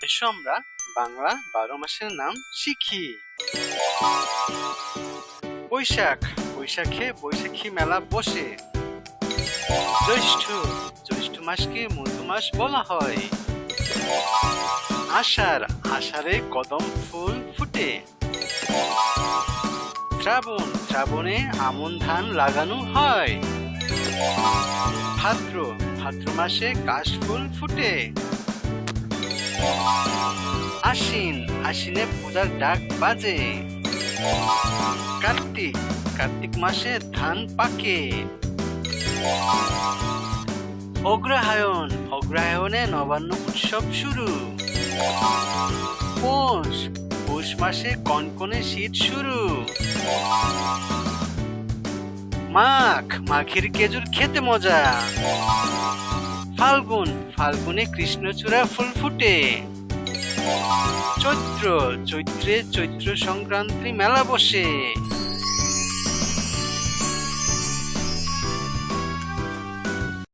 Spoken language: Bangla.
এসো আমরা বাংলা 12 মাসের নাম শিখি। বৈশাখ, বৈশাখে বৈশাখী মেলা বসে। জ্যৈষ্ঠ, জ্যৈষ্ঠ মাসকে মধু মাস বলা হয়। আষাঢ়, আষাঢ়ে কদম ফুল ফুটে। শ্রাবণ, শ্রাবণে আমন ধান লাগানো হয়। ভাদ্র, ভাদ্র মাসে কাশফুল ফুটে। আশ্বিন, আশ্বিনে পূজার ডাক বাজে। কার্তিক, কার্তিক মাসে ধান পাকে। অগ্রহায়ণ, অগ্রহায়ণে নবান্ন উৎসব শুরু। পৌষ, পৌষ মাসে কনকনে শীত শুরু। মাঘ, মাঘের খেজুর খেতে মজা। ফাল্গুন, ফাল্গুনে কৃষ্ণচূড়া ফুল ফুটে। চৈত্র, চৈত্রে চৈত্র সংক্রান্তি মেলা বসে।